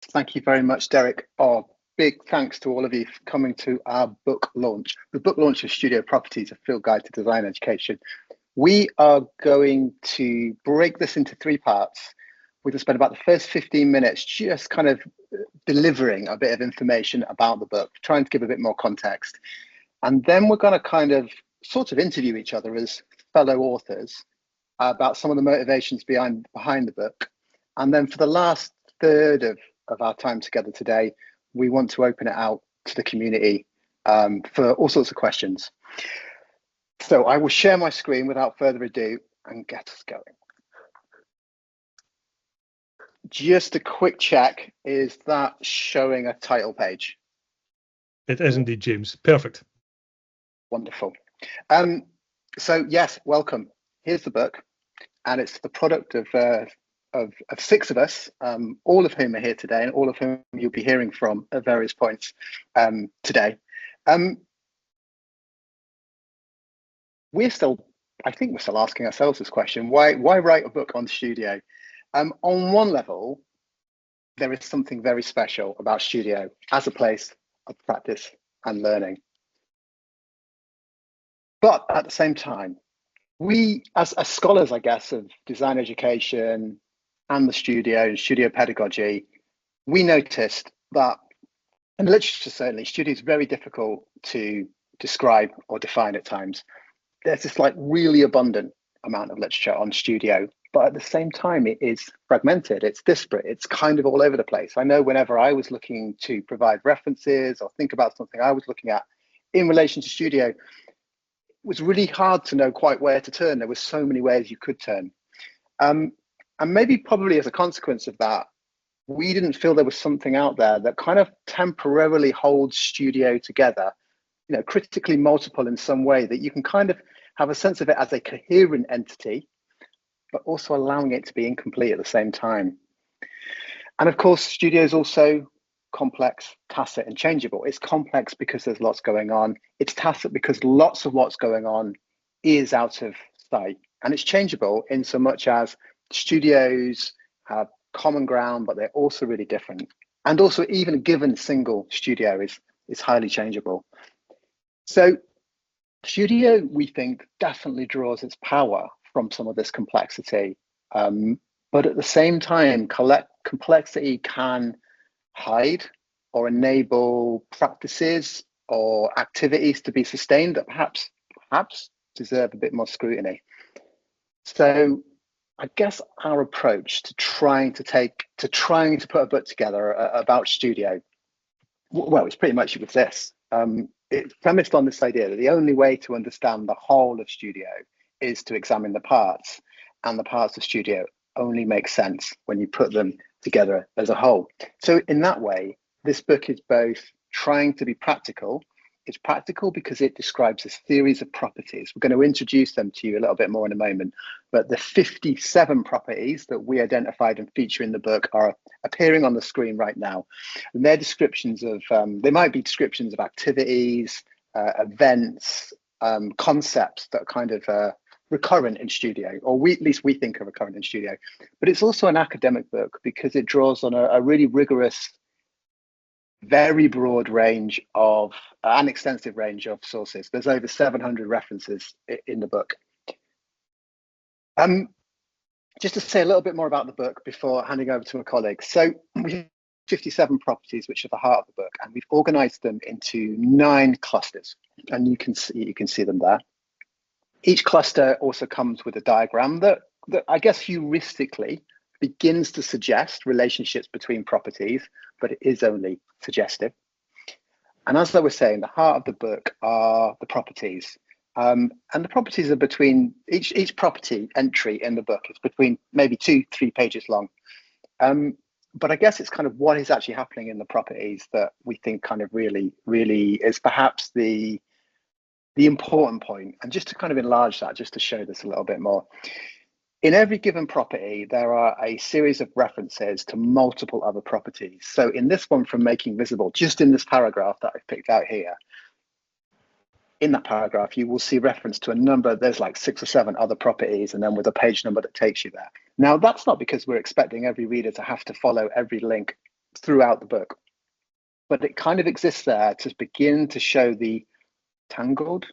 Thank you very much, Derek. Oh, big thanks to all of you for coming to our book launch. The book launch of Studio Properties, a field guide to design education. We are going to break this into three parts. We're going to spend about the first 15 minutes just kind of delivering a bit of information about the book, trying to give a bit more context. And then we're going to kind of sort of interview each other as fellow authors about some of the motivations behind the book. And then for the last third of our time together today, we want to open it out to the community for all sorts of questions. So I will share my screen without further ado and get us going. Just a quick check, is that showing a title page? It is indeed, James. Perfect. Wonderful. So yes, welcome. Here's the book, and it's the product of six of us, all of whom are here today, and all of whom you'll be hearing from at various points today. I think we're still asking ourselves this question: why write a book on Studio? On one level, there is something very special about Studio as a place of practice and learning. But at the same time, we, as scholars, I guess, of design education and the studio and studio pedagogy, we noticed that, in literature certainly, studio is very difficult to describe or define at times. There's this like really abundant amount of literature on studio, but at the same time, it is fragmented, it's disparate, it's kind of all over the place. I know whenever I was looking to provide references or think about something I was looking at in relation to studio, it was really hard to know quite where to turn. There were so many ways you could turn. And maybe probably as a consequence of that, we didn't feel there was something out there that kind of temporarily holds studio together, you know, critically multiple in some way, that you can kind of have a sense of it as a coherent entity, but also allowing it to be incomplete at the same time. And of course, studio is also complex, tacit, and changeable. It's complex because there's lots going on. It's tacit because lots of what's going on is out of sight. And it's changeable in so much as studios have common ground, but they're also really different. And also even a given single studio is highly changeable. So studio, we think, definitely draws its power from some of this complexity. But at the same time, complexity can hide or enable practices or activities to be sustained that perhaps deserve a bit more scrutiny. So I guess our approach to trying to put a book together about studio, well, it's pretty much with this. It's premised on this idea that the only way to understand the whole of studio is to examine the parts, and the parts of studio only make sense when you put them together as a whole. So in that way, this book is both trying to be practical. It's practical because it describes a series of properties. We're going to introduce them to you a little bit more in a moment, but the 57 properties that we identified and feature in the book are appearing on the screen right now. And they're descriptions of, they might be descriptions of activities, events, concepts that are kind of recurrent in studio, or at least we think are recurrent in studio. But it's also an academic book because it draws on a really rigorous, very broad range of, an extensive range of sources. There's over 700 references in the book. Just to say a little bit more about the book before handing over to my colleagues. So we have 57 properties, which are the heart of the book, and we've organized them into 9 clusters, and you can see them there. Each cluster also comes with a diagram that I guess heuristically begins to suggest relationships between properties, but it is only suggestive. And as I was saying, the heart of the book are the properties. And the properties are between, each property entry in the book is between maybe 2-3 pages long. But I guess it's kind of what is actually happening in the properties that we think kind of really is perhaps the important point. And just to kind of enlarge that, just to show this a little bit more. In every given property, there are a series of references to multiple other properties. So in this one, from making visible, just in this paragraph that I've picked out here, in that paragraph, you will see reference to a number, there's like 6 or 7 other properties, and then with a page number that takes you there. Now, that's not because we're expecting every reader to have to follow every link throughout the book, but it kind of exists there to begin to show the tangled,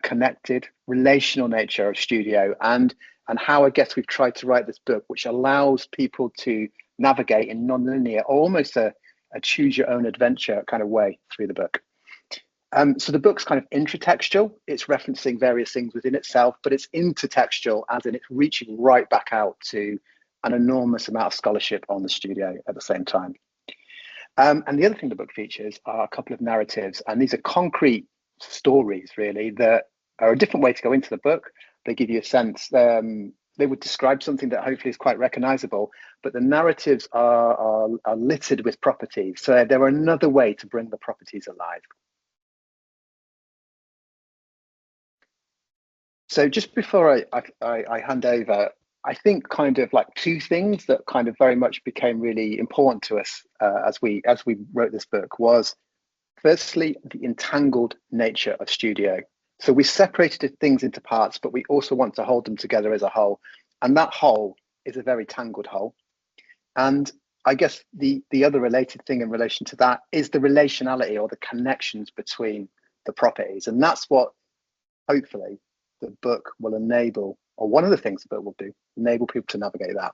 connected, relational nature of studio, and how I guess we've tried to write this book, which allows people to navigate in non-linear, or almost a choose your own adventure kind of way through the book. So the book's kind of intratextual. It's referencing various things within itself, but it's intertextual, as in it's reaching right back out to an enormous amount of scholarship on the studio at the same time. And the other thing the book features are a couple of narratives, and these are concrete stories, really, that are a different way to go into the book. They give you a sense. They would describe something that hopefully is quite recognizable, but the narratives are littered with properties. So they're another way to bring the properties alive. So just before I hand over, I think kind of like two things that kind of very much became really important to us as we wrote this book was, firstly, the entangled nature of studio. So we separated things into parts, but we also want to hold them together as a whole. And that whole is a very tangled whole. And I guess the other related thing in relation to that is the relationality or the connections between the properties. And that's what hopefully the book will enable, or one of the things the book will do, enable people to navigate that.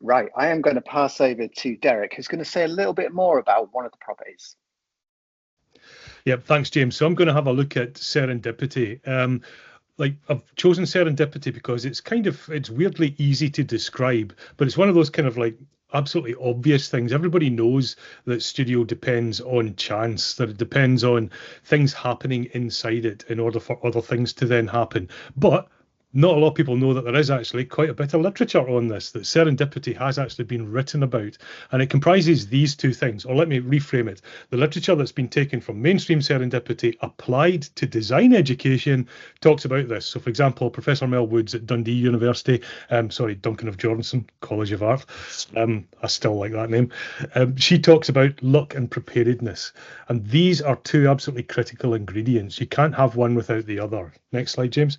Right, I am going to pass over to Derek, who's going to say a little bit more about one of the properties. Yep, thanks, James. So I'm going to have a look at serendipity. Like, I've chosen serendipity because it's weirdly easy to describe, but it's one of those kind of like absolutely obvious things. Everybody knows that studio depends on chance, that it depends on things happening inside it in order for other things to then happen. But not a lot of people know that there is actually quite a bit of literature on this, that serendipity has actually been written about. And it comprises these two things, or let me reframe it. The literature that's been taken from mainstream serendipity applied to design education talks about this. So, for example, Professor Mel Woods at Dundee University, Duncan of Jordanson College of Art, I still like that name. She talks about luck and preparedness. And these are two absolutely critical ingredients. You can't have one without the other. Next slide, James.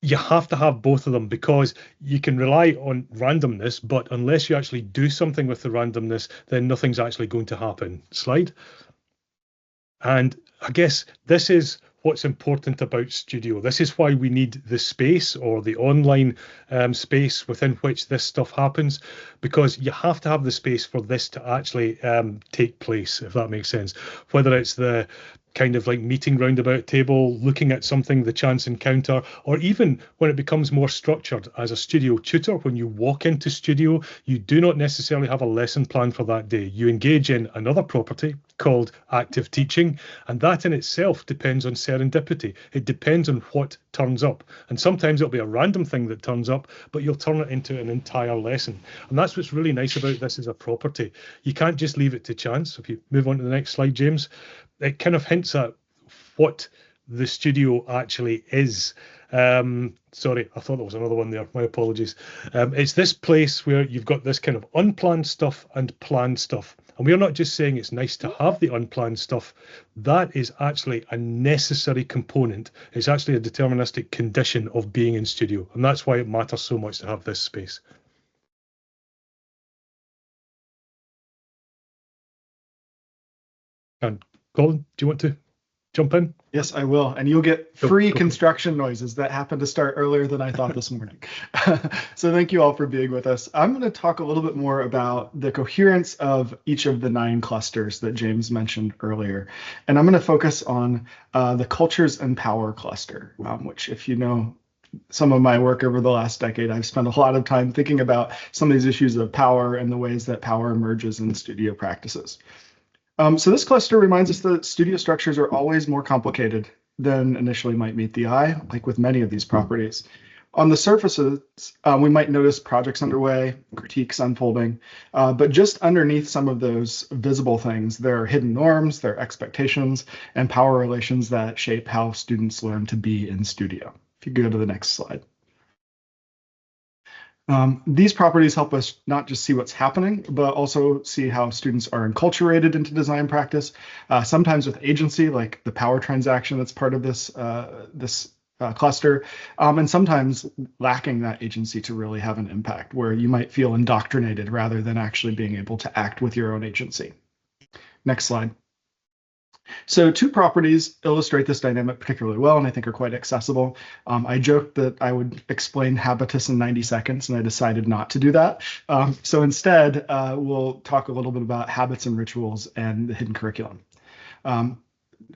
You have to have both of them, because you can rely on randomness, but unless you actually do something with the randomness, then nothing's actually going to happen. Slide. And I guess this is what's important about studio. This is why we need the space, or the online space within which this stuff happens, because you have to have the space for this to actually take place, if that makes sense. Whether it's the kind of like meeting round about a table, looking at something, the chance encounter, or even when it becomes more structured as a studio tutor. When you walk into studio, you do not necessarily have a lesson plan for that day. You engage in another property called active teaching, and that in itself depends on serendipity. It depends on what turns up, and sometimes it'll be a random thing that turns up, but you'll turn it into an entire lesson. And that's what's really nice about this as a property. You can't just leave it to chance. If you move on to the next slide, James, it kind of hints at what the studio actually is. Sorry, I thought there was another one there. My apologies. It's this place where you've got this kind of unplanned stuff and planned stuff. And we're not just saying it's nice to have the unplanned stuff. That is actually a necessary component. It's actually a deterministic condition of being in studio. And that's why it matters so much to have this space. And Colin, do you want to jump in? Yes, I will. And you'll get free construction noises that happened to start earlier than I thought this morning. So thank you all for being with us. I'm going to talk a little bit more about the coherence of each of the 9 clusters that James mentioned earlier. And I'm going to focus on the cultures and power cluster, which, if you know some of my work over the last decade, I've spent a lot of time thinking about some of these issues of power and the ways that power emerges in studio practices. So this cluster reminds us that studio structures are always more complicated than initially might meet the eye, like with many of these properties. On the surfaces, we might notice projects underway, critiques unfolding, but just underneath some of those visible things, there are hidden norms, there are expectations, and power relations that shape how students learn to be in studio. If you go to the next slide. These properties help us not just see what's happening, but also see how students are enculturated into design practice, sometimes with agency, like the power transaction that's part of this cluster, and sometimes lacking that agency to really have an impact, where you might feel indoctrinated rather than actually being able to act with your own agency. Next slide. So 2 properties illustrate this dynamic particularly well, and I think are quite accessible. I joked that I would explain habitus in 90 seconds, and I decided not to do that. So instead, we'll talk a little bit about habits and rituals and the hidden curriculum.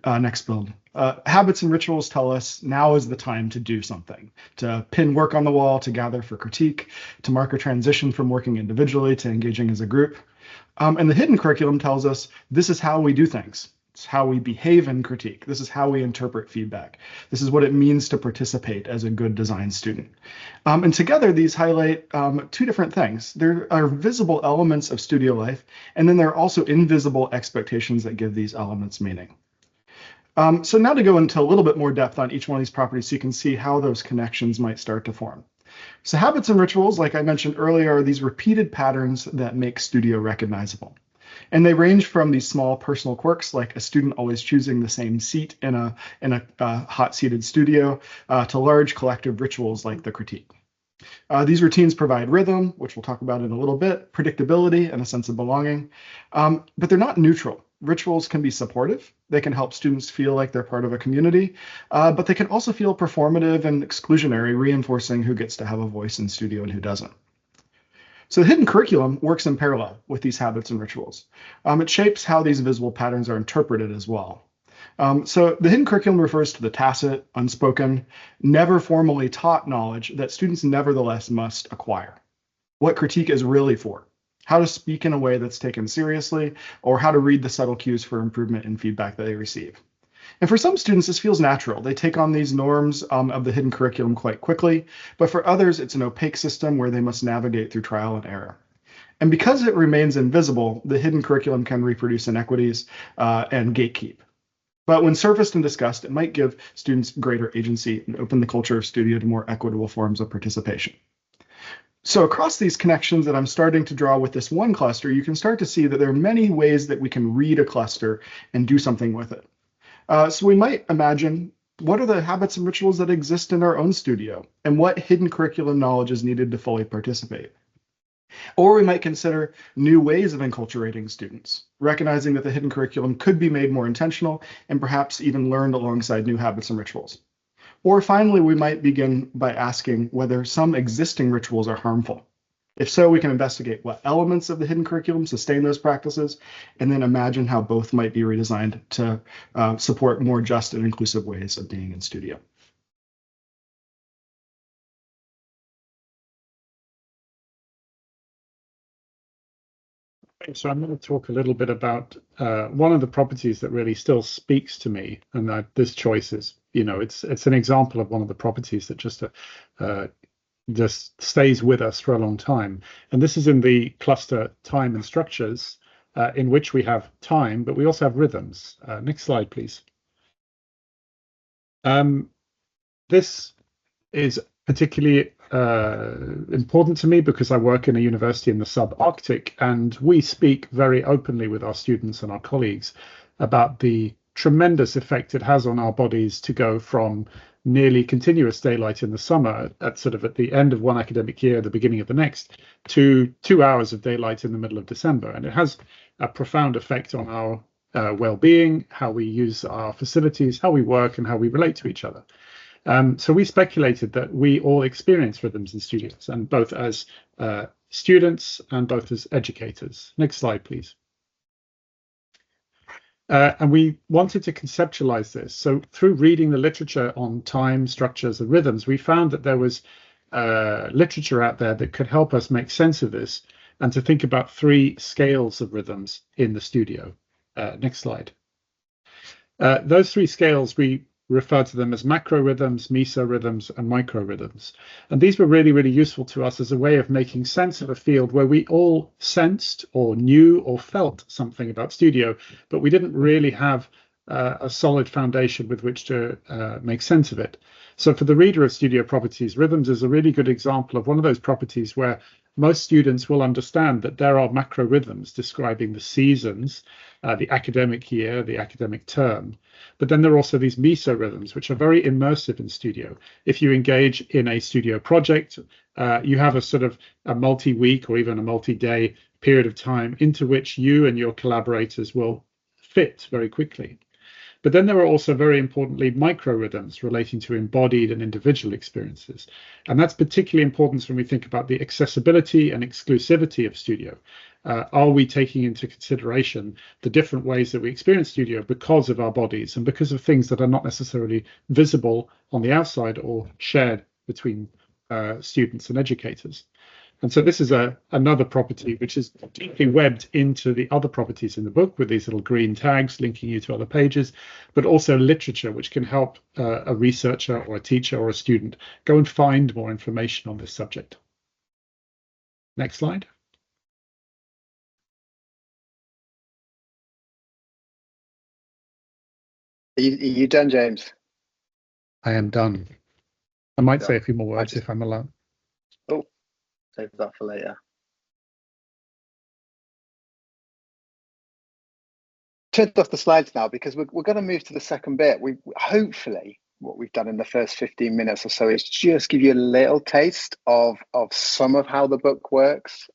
Next build. Habits and rituals tell us now is the time to do something, to pin work on the wall, to gather for critique, to mark a transition from working individually to engaging as a group. And the hidden curriculum tells us this is how we do things. It's how we behave in critique. This is how we interpret feedback. This is what it means to participate as a good design student. And together, these highlight 2 different things. There are visible elements of studio life, and then there are also invisible expectations that give these elements meaning. So now to go into a little bit more depth on each one of these properties so you can see how those connections might start to form. So habits and rituals, like I mentioned earlier, are these repeated patterns that make studio recognizable. And they range from these small personal quirks, like a student always choosing the same seat in a hot-seated studio, to large collective rituals like the critique. These routines provide rhythm, which we'll talk about in a little bit, predictability, and a sense of belonging. But they're not neutral. Rituals can be supportive. They can help students feel like they're part of a community, but they can also feel performative and exclusionary, reinforcing who gets to have a voice in studio and who doesn't. So the hidden curriculum works in parallel with these habits and rituals. It shapes how these visible patterns are interpreted as well. So the hidden curriculum refers to the tacit, unspoken, never formally taught knowledge that students nevertheless must acquire. What critique is really for, how to speak in a way that's taken seriously, or how to read the subtle cues for improvement in feedback that they receive. And for some students, this feels natural. They take on these norms of the hidden curriculum quite quickly, but for others, it's an opaque system where they must navigate through trial and error. And because it remains invisible, the hidden curriculum can reproduce inequities and gatekeep. But when surfaced and discussed, it might give students greater agency and open the culture of studio to more equitable forms of participation. So across these connections that I'm starting to draw with this one cluster, you can start to see that there are many ways that we can read a cluster and do something with it. So we might imagine, what are the habits and rituals that exist in our own studio, and what hidden curriculum knowledge is needed to fully participate? Or we might consider new ways of enculturating students, recognizing that the hidden curriculum could be made more intentional and perhaps even learned alongside new habits and rituals. Or finally, we might begin by asking whether some existing rituals are harmful. If so, we can investigate what elements of the hidden curriculum sustain those practices, and then imagine how both might be redesigned to support more just and inclusive ways of being in studio. So I'm going to talk a little bit about one of the properties that really still speaks to me, and that this choice is, it's an example of one of the properties that just stays with us for a long time. And this is in the cluster time and structures, in which we have time, but we also have rhythms. Next slide, please. This is particularly important to me because I work in a university in the subarctic, and we speak very openly with our students and our colleagues about the tremendous effect it has on our bodies to go from nearly continuous daylight in the summer at the end of one academic year, the beginning of the next, to 2 hours of daylight in the middle of December. And it has a profound effect on our well-being, how we use our facilities, how we work, and how we relate to each other. So we speculated that we all experience rhythms in studios, and both as students and both as educators. Next slide, please. And we wanted to conceptualize this. So through reading the literature on time, structures, and rhythms, we found that there was literature out there that could help us make sense of this and to think about 3 scales of rhythms in the studio. Next slide. Those 3 scales, we refer to them as macro rhythms, meso rhythms, and micro rhythms. And these were really, really useful to us as a way of making sense of a field where we all sensed or knew or felt something about studio, but we didn't really have a solid foundation with which to make sense of it. So for the reader of studio properties, rhythms is a really good example of one of those properties where most students will understand that there are macro rhythms describing the seasons, the academic year, the academic term. But then there are also these meso rhythms, which are very immersive in studio. If you engage in a studio project, you have a sort of a multi-week or even a multi-day period of time into which you and your collaborators will fit very quickly. But then there are also, very importantly, micro rhythms relating to embodied and individual experiences. And that's particularly important when we think about the accessibility and exclusivity of studio. Are we taking into consideration the different ways that we experience studio because of our bodies and because of things that are not necessarily visible on the outside or shared between students and educators? And so this is another property which is deeply webbed into the other properties in the book with these little green tags linking you to other pages, but also literature, which can help a researcher or a teacher or a student go and find more information on this subject. Next slide. Are you done, James? I am done. I might say a few more words if I'm allowed. Oh, save that for later. Turned off the slides now because we're going to move to the second bit. Hopefully what we've done in the first 15 minutes or so is just give you a little taste of some of how the book works.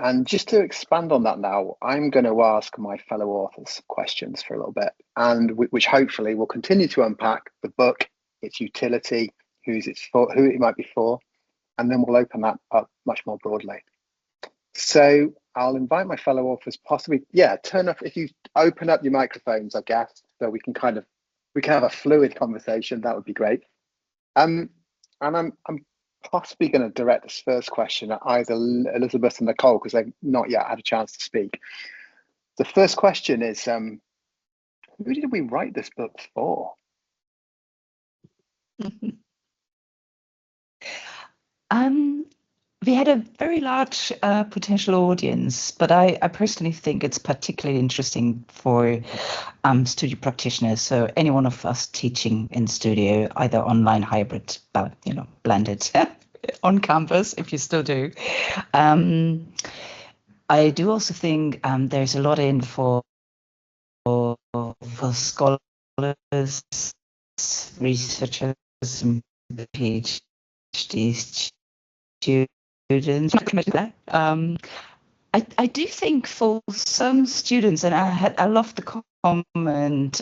And just to expand on that now, I'm going to ask my fellow authors questions for a little bit, and which hopefully will continue to unpack the book, its utility, who it might be for, and then we'll open that up much more broadly. So I'll invite my fellow authors, possibly, turn off, if you open up your microphones, I guess, so we can have a fluid conversation. That would be great. And I'm possibly going to direct this first question at either Elizabeth and Nicole, because they've not yet had a chance to speak. The first question is, who did we write this book for? We had a very large potential audience, but I personally think it's particularly interesting for studio practitioners. So any one of us teaching in studio, either online, hybrid, blended on campus, if you still do. I do also think there's a lot in for scholars, researchers, and PhD students. I do think for some students, and I love the comment,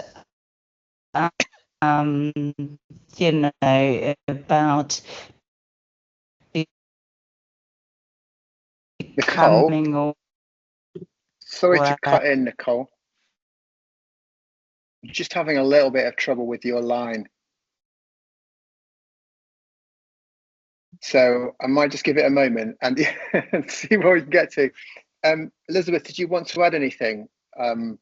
about becoming Nicole, sorry to cut in, Nicole. I'm just having a little bit of trouble with your line. So I might just give it a moment and see where we can get to. Elizabeth, did you want to add anything to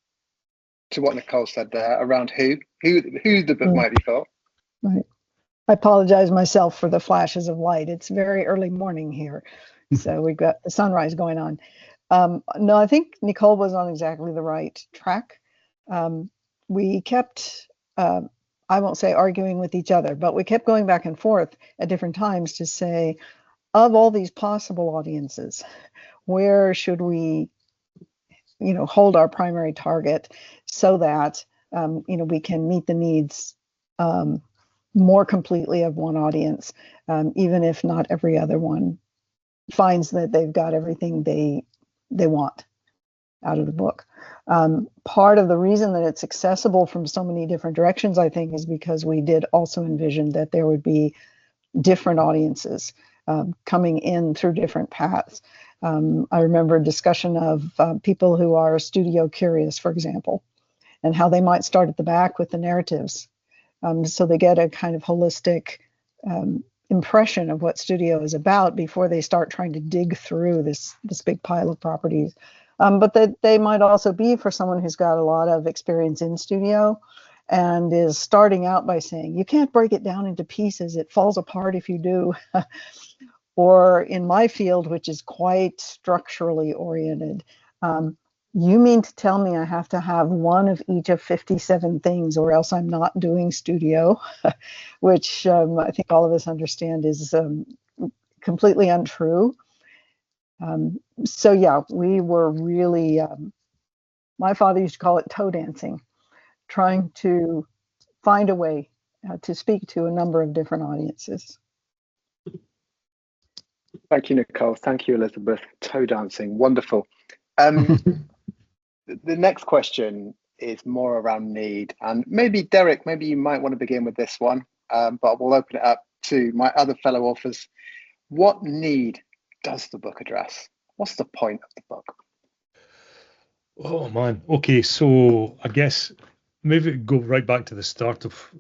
what Nicole said there around who the book might be for? Right. I apologize myself for the flashes of light. It's very early morning here, so we've got the sunrise going on. No, I think Nicole was on exactly the right track. We kept, I won't say arguing with each other, but we kept going back and forth at different times to say, of all these possible audiences, where should we, hold our primary target so that, we can meet the needs more completely of one audience, even if not every other one finds that they've got everything they want out of the book. Part of the reason that it's accessible from so many different directions, I think, is because we did also envision that there would be different audiences coming in through different paths. I remember a discussion of people who are studio curious, for example, and how they might start at the back with the narratives. So they get a kind of holistic impression of what studio is about before they start trying to dig through this big pile of properties. But they might also be for someone who's got a lot of experience in studio and is starting out by saying, you can't break it down into pieces. It falls apart if you do. Or in my field, which is quite structurally oriented, You mean to tell me I have to have one of each of 57 things, or else I'm not doing studio, which I think all of us understand is completely untrue. So yeah, we were really, my father used to call it toe dancing, trying to find a way to speak to a number of different audiences. Thank you, Nicole. Thank you, Elizabeth. Toe dancing, wonderful. The next question is more around need, and maybe Derek, maybe you might want to begin with this one, but we'll open it up to my other fellow authors. What need does the book address? What's the point of the book? Oh man. Okay, so I guess maybe go right back to the start of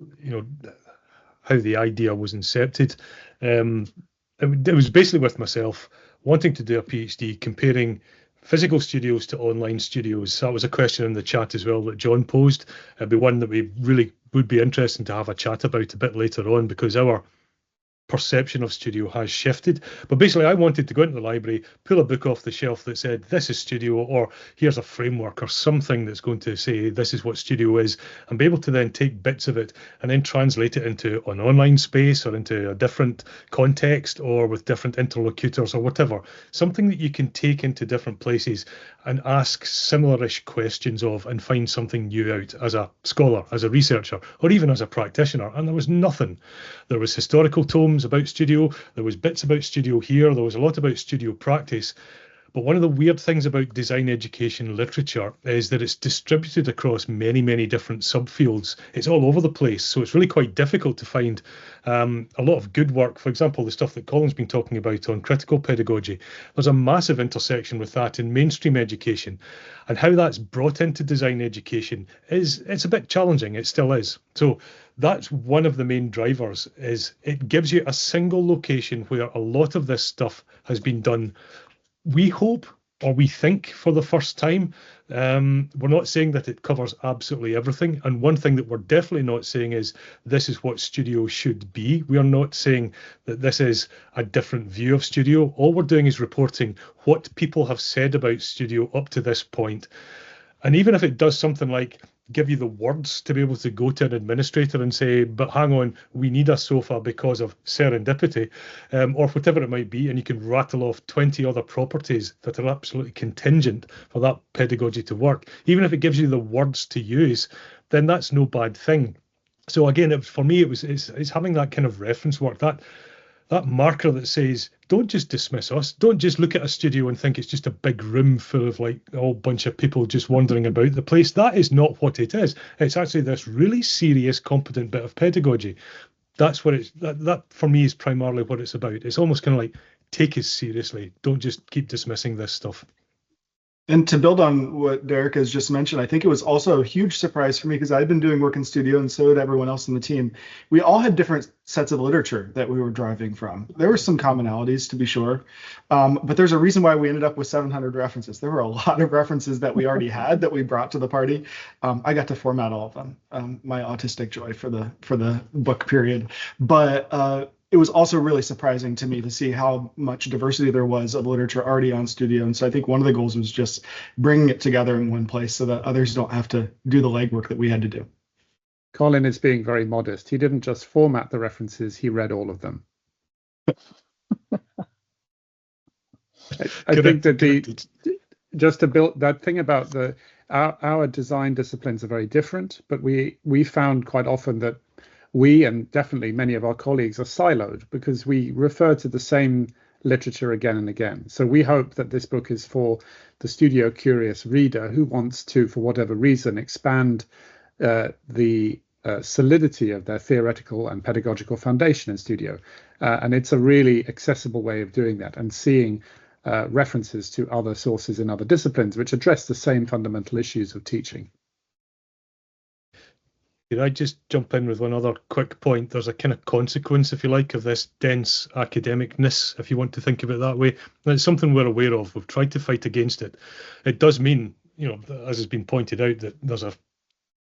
how the idea was incepted. It was basically with myself wanting to do a PhD comparing physical studios to online studios. So that was a question in the chat as well that John posed. It'd be one that we really would be interesting to have a chat about a bit later on, because our perception of studio has shifted. But basically I wanted to go into the library, pull a book off the shelf that said this is studio, or here's a framework or something that's going to say this is what studio is, and be able to then take bits of it and then translate it into an online space or into a different context or with different interlocutors or whatever, something that you can take into different places and ask similar-ish questions of and find something new out as a scholar, as a researcher, or even as a practitioner. And there was nothing. There was historical tomes about studio, there was bits about studio here, there was a lot about studio practice. But one of the weird things about design education literature is that it's distributed across many, many different subfields. It's all over the place. So it's really quite difficult to find a lot of good work. For example, the stuff that Colin's been talking about on critical pedagogy, there's a massive intersection with that in mainstream education. And how that's brought into design education it's a bit challenging. It still is. So that's one of the main drivers, is it gives you a single location where a lot of this stuff has been done. We hope, or we think, for the first time. We're not saying that it covers absolutely everything. And one thing that we're definitely not saying is this is what studio should be. We are not saying that this is a different view of studio. All we're doing is reporting what people have said about studio up to this point. And even if it does something like give you the words to be able to go to an administrator and say, but hang on, we need a sofa because of serendipity, or whatever it might be, and you can rattle off 20 other properties that are absolutely contingent for that pedagogy to work. Even if it gives you the words to use, then that's no bad thing. So again, for me, it's having that kind of reference work, that marker that says, don't just dismiss us. Don't just look at a studio and think it's just a big room full of like a whole bunch of people just wandering about the place. That is not what it is. It's actually this really serious, competent bit of pedagogy. That's what that for me is primarily what it's about. It's almost kind of like, take us seriously. Don't just keep dismissing this stuff. And to build on what Derek has just mentioned, I think it was also a huge surprise for me because I'd been doing work in studio and so did everyone else in the team. We all had different sets of literature that we were driving from. There were some commonalities, to be sure, but there's a reason why we ended up with 700 references. There were a lot of references that we already had that we brought to the party. I got to format all of them, my autistic joy for the book period. But it was also really surprising to me to see how much diversity there was of literature already on studio. And so I think one of the goals was just bringing it together in one place so that others don't have to do the legwork that we had to do. Colin is being very modest. He didn't just format the references, he read all of them. I think that just to build that thing about our design disciplines are very different, but we found quite often that we, and definitely many of our colleagues, are siloed because we refer to the same literature again and again. So we hope that this book is for the studio curious reader who wants to, for whatever reason, expand the solidity of their theoretical and pedagogical foundation in studio. And it's a really accessible way of doing that and seeing references to other sources in other disciplines which address the same fundamental issues of teaching. Could I just jump in with one other quick point? There's a kind of consequence, if you like, of this dense academicness, if you want to think of it that way. And it's something we're aware of. We've tried to fight against it. It does mean, as has been pointed out, that there's a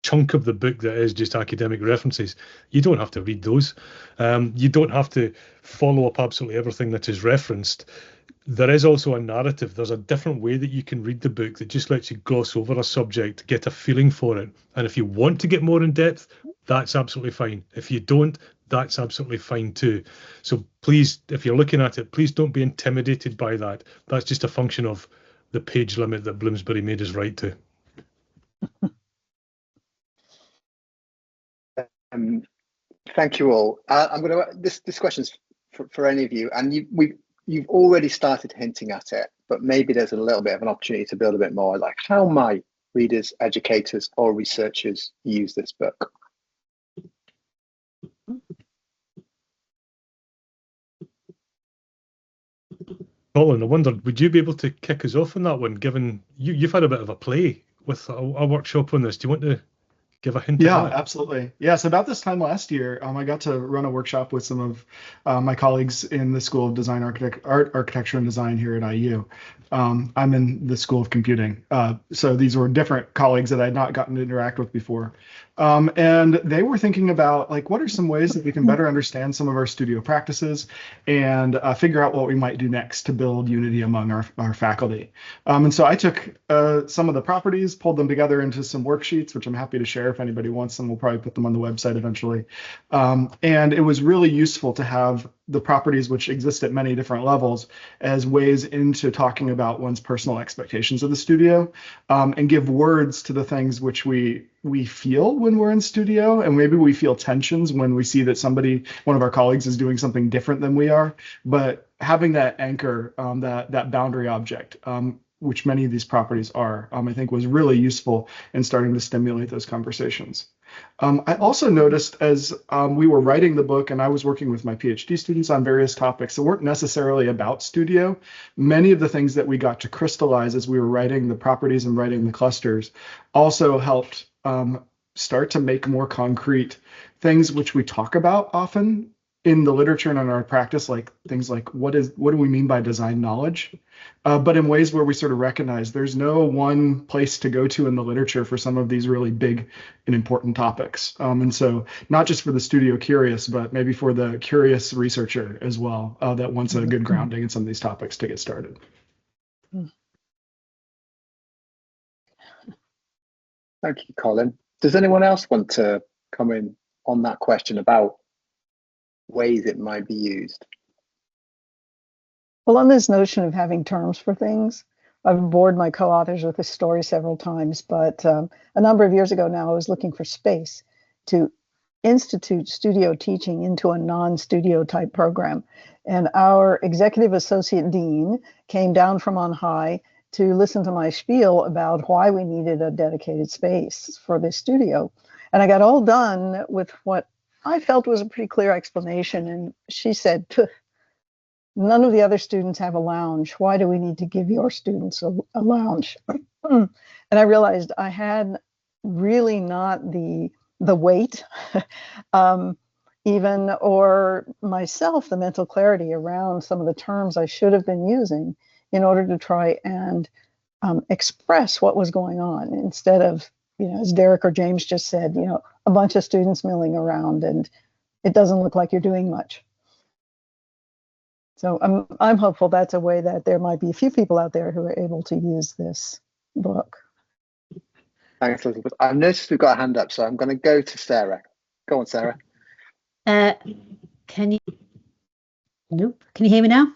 chunk of the book that is just academic references, you don't have to read those. You don't have to follow up absolutely everything that is referenced. There is also a narrative. There's a different way that you can read the book that just lets you gloss over a subject, get a feeling for it. And if you want to get more in depth, that's absolutely fine. If you don't, that's absolutely fine too. So please, if you're looking at it, please don't be intimidated by that. That's just a function of the page limit that Bloomsbury made us write to. Thank you all. I'm going to this question's for any of you, and you've already started hinting at it, but maybe there's a little bit of an opportunity to build a bit more. Like, how might readers, educators, or researchers use this book? Colin, I wondered, would you be able to kick us off on that one, given you've had a bit of a play with a workshop on this? Do you want to give a hint? Yeah, absolutely. Yes, about this time last year, I got to run a workshop with some of my colleagues in the School of Design, Architecture and Design here at IU. I'm in the School of Computing, so these were different colleagues that I had not gotten to interact with before. And they were thinking about, like, what are some ways that we can better understand some of our studio practices and figure out what we might do next to build unity among our faculty. And so I took some of the properties, pulled them together into some worksheets, which I'm happy to share if anybody wants them. We'll probably put them on the website eventually. And it was really useful to have the properties, which exist at many different levels, as ways into talking about one's personal expectations of the studio, and give words to the things which we feel when we're in studio, and maybe we feel tensions when we see that one of our colleagues is doing something different than we are. But having that anchor, that boundary object, which many of these properties are, I think was really useful in starting to stimulate those conversations. I also noticed as we were writing the book, and I was working with my PhD students on various topics that weren't necessarily about studio, many of the things that we got to crystallize as we were writing the properties and writing the clusters also helped start to make more concrete things which we talk about often in the literature and in our practice, like things like what do we mean by design knowledge, but in ways where we sort of recognize there's no one place to go to in the literature for some of these really big and important topics. And so not just for the studio curious, but maybe for the curious researcher as well, that wants a good grounding in some of these topics to get started. Thank you, Colin. Does anyone else want to come in on that question about ways it might be used? Well, on this notion of having terms for things, I've bored my co-authors with this story several times, but a number of years ago now, I was looking for space to institute studio teaching into a non-studio type program. And our executive associate dean came down from on high to listen to my spiel about why we needed a dedicated space for this studio. And I got all done with what I felt was a pretty clear explanation. And she said, none of the other students have a lounge. Why do we need to give your students a lounge? And I realized I had really not the weight, even, or myself, the mental clarity around some of the terms I should have been using in order to try and express what was going on, instead of, as Derek or James just said, a bunch of students milling around and it doesn't look like you're doing much. So I'm hopeful that's a way that there might be a few people out there who are able to use this book. Thanks, Elizabeth. I've noticed we've got a hand up, so I'm going to go to Sarah. Go on, Sarah. Can you hear me now?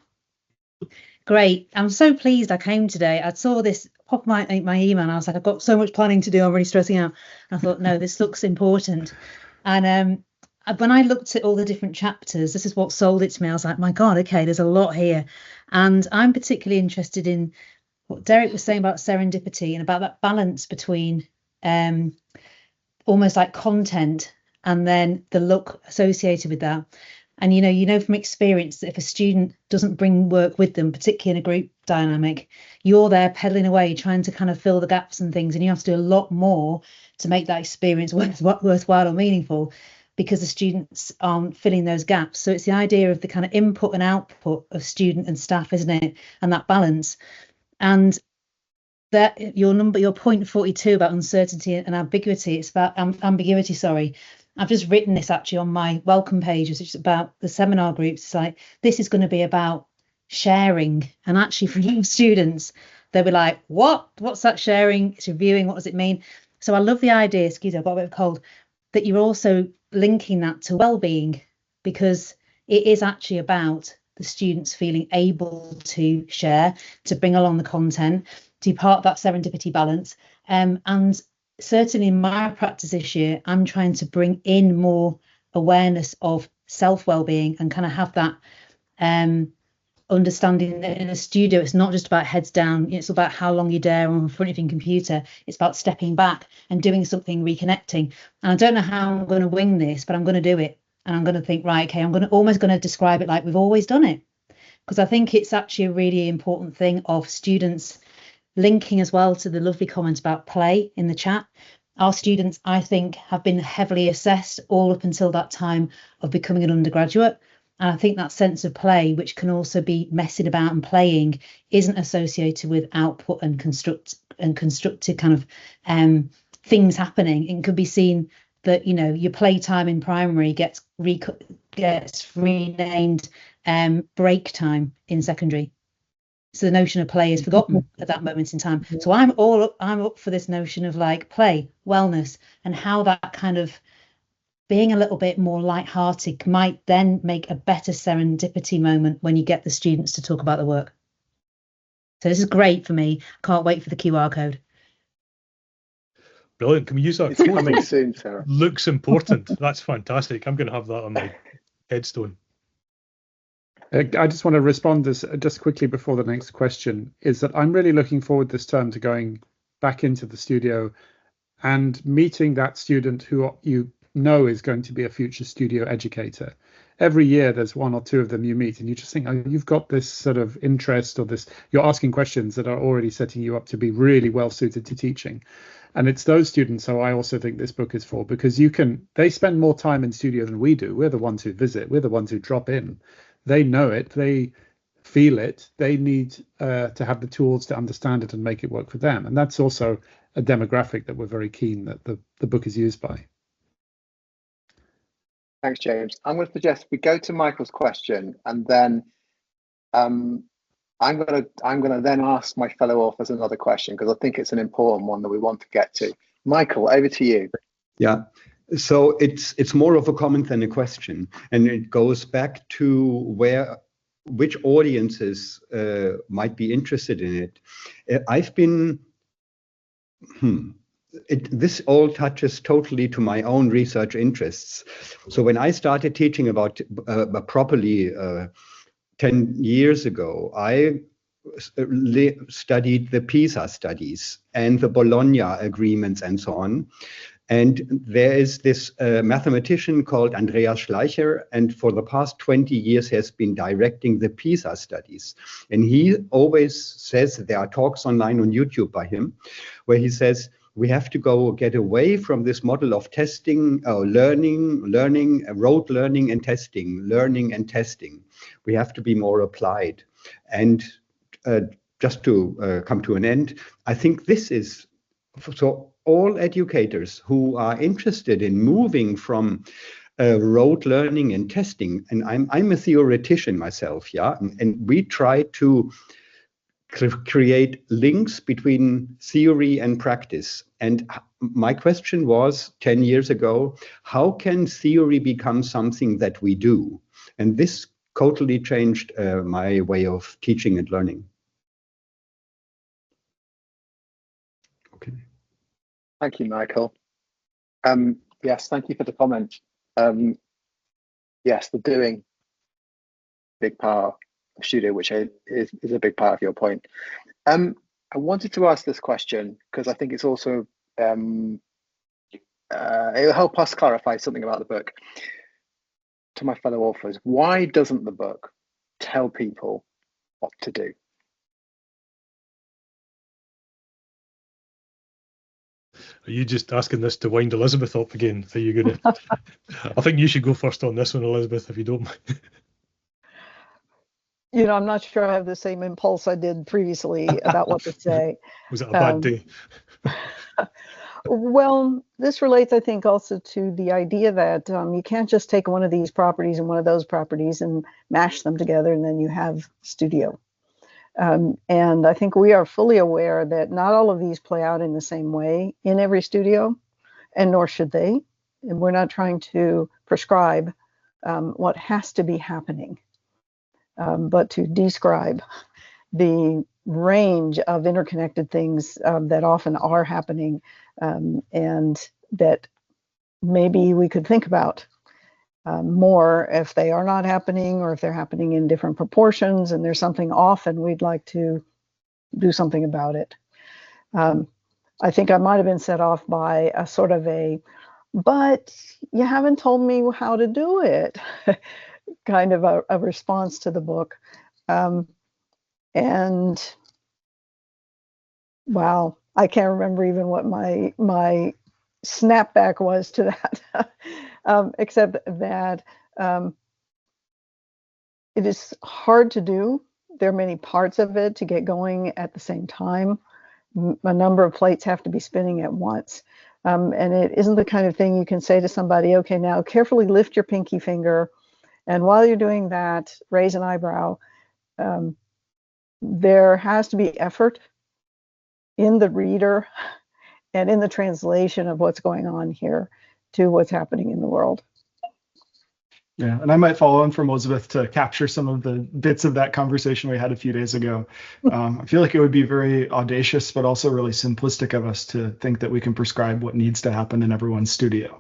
Great. I'm so pleased I came today. I saw this pop my email and I was like, I've got so much planning to do. I'm really stressing out. And I thought, no, this looks important. And when I looked at all the different chapters, this is what sold it to me. I was like, my God, okay, there's a lot here. And I'm particularly interested in what Derek was saying about serendipity and about that balance between almost like content and then the look associated with that. And, you know from experience that if a student doesn't bring work with them, particularly in a group dynamic, you're there pedaling away, trying to kind of fill the gaps and things. And you have to do a lot more to make that experience worthwhile or meaningful, because the students aren't filling those gaps. So it's the idea of the kind of input and output of student and staff, isn't it? And that balance. And that your point 42 about uncertainty and ambiguity, it's about ambiguity, sorry. I've just written this actually on my welcome page, which is about the seminar groups. It's like, this is going to be about sharing. And actually for young students, they'll be like, what's that sharing? It's reviewing, what does it mean? So I love the idea, excuse me, I've got a bit of a cold, that you're also linking that to well-being, because it is actually about the students feeling able to share, to bring along the content, to be part of that serendipity balance. And certainly in my practice this year, I'm trying to bring in more awareness of self-well-being and kind of have that understanding that in a studio, it's not just about heads down, it's about how long you're there in front of your computer. It's about stepping back and doing something, reconnecting. And I don't know how I'm going to wing this, but I'm going to do it. And I'm going to think, right, okay, I'm almost going to describe it like we've always done it. Because I think it's actually a really important thing of students linking as well to the lovely comments about play in the chat. Our students, I think, have been heavily assessed all up until that time of becoming an undergraduate. And I think that sense of play, which can also be messing about and playing, isn't associated with output and constructive kind of things happening. It could be seen that, you know, your playtime in primary gets renamed break time in secondary. So the notion of play is forgotten at that moment in time. So I'm up for this notion of like play, wellness, and how that kind of being a little bit more lighthearted might then make a better serendipity moment when you get the students to talk about the work. So this is great for me. Can't wait for the QR code. Brilliant. Can we use that? It's coming soon, Sarah. Looks important. That's fantastic. I'm going to have that on my headstone. I just want to respond this just quickly before the next question, is that I'm really looking forward this term to going back into the studio and meeting that student who you know is going to be a future studio educator. Every year there's one or two of them you meet and you just think, oh, you've got this sort of interest, or this, you're asking questions that are already setting you up to be really well suited to teaching. And it's those students who I also think this book is for, because they spend more time in studio than we do. We're the ones who visit, we're the ones who drop in. They know it, they feel it, they need to have the tools to understand it and make it work for them. And that's also a demographic that we're very keen that the book is used by. Thanks, James. I'm going to suggest we go to Michael's question, and then I'm going to then ask my fellow authors another question, because I think it's an important one that we want to get to. Michael, over to you. Yeah. So it's more of a comment than a question, and it goes back to which audiences might be interested in it. I've been. This all touches totally to my own research interests. So when I started teaching about properly 10 years ago, I studied the PISA studies and the Bologna agreements and so on. And there is this mathematician called Andreas Schleicher, and for the past 20 years has been directing the PISA studies. And he always says, there are talks online on YouTube by him, where he says, we have to get away from this model of testing, learning, rote learning and testing. We have to be more applied. And just to come to an end, I think this is, so all educators who are interested in moving from rote learning and testing, and I'm a theoretician myself, yeah, and we try to create links between theory and practice. And my question was 10 years ago, how can theory become something that we do? And this totally changed my way of teaching and learning. Okay. Thank you, Michael. Yes, thank you for the comment. Yes, the doing, big part of studio, which is a big part of your point. I wanted to ask this question because I think it's also it'll help us clarify something about the book to my fellow authors. Why doesn't the book tell people what to do? Are you just asking this to wind Elizabeth up again? Are you going to? I think you should go first on this one, Elizabeth, if you don't mind. I'm not sure I have the same impulse I did previously about what to say. Was it a bad day? Well, this relates, I think, also to the idea that you can't just take one of these properties and one of those properties and mash them together and then you have studio. And I think we are fully aware that not all of these play out in the same way in every studio, and nor should they. And we're not trying to prescribe what has to be happening, but to describe the range of interconnected things that often are happening, and that maybe we could think about more if they are not happening, or if they're happening in different proportions and there's something off and we'd like to do something about it. I think I might have been set off by a sort of but you haven't told me how to do it kind of a response to the book. And wow, I can't remember even what my snapback was to that, except that it is hard to do. There are many parts of it to get going at the same time. A number of plates have to be spinning at once. And it isn't the kind of thing you can say to somebody, okay, now carefully lift your pinky finger. And while you're doing that, raise an eyebrow. There has to be effort in the reader and in the translation of what's going on here to what's happening in the world. Yeah, and I might follow on from Elizabeth to capture some of the bits of that conversation we had a few days ago. I feel like it would be very audacious, but also really simplistic of us to think that we can prescribe what needs to happen in everyone's studio.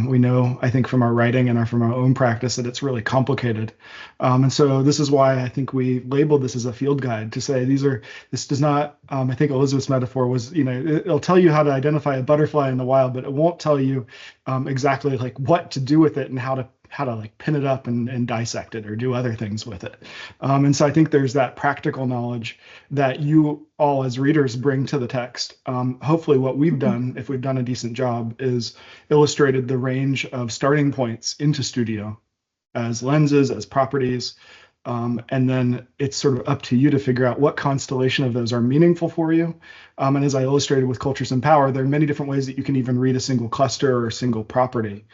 We know, I think, from our writing and from our own practice that it's really complicated. And so this is why I think we labeled this as a field guide to say this does not, I think Elizabeth's metaphor was, it'll tell you how to identify a butterfly in the wild, but it won't tell you exactly like what to do with it and how to like pin it up and dissect it or do other things with it. And so I think there's that practical knowledge that you all as readers bring to the text. Hopefully what we've done, if we've done a decent job, is illustrated the range of starting points into Studio as lenses, as properties. And then it's sort of up to you to figure out what constellation of those are meaningful for you. And as I illustrated with Cultures in Power, there are many different ways that you can even read a single cluster or a single property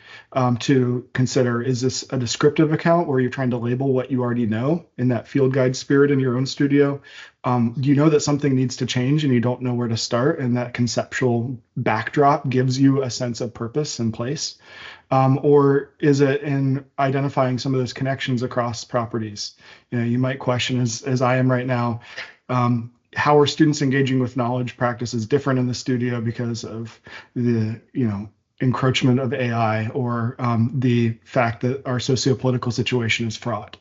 to consider. Is this a descriptive account where you're trying to label what you already know in that field guide spirit in your own studio? Do you know that something needs to change and you don't know where to start, and that conceptual backdrop gives you a sense of purpose and place? Or is it in identifying some of those connections across properties? You might question, as I am right now, how are students engaging with knowledge practices different in the studio because of the encroachment of AI, or the fact that our sociopolitical situation is fraught.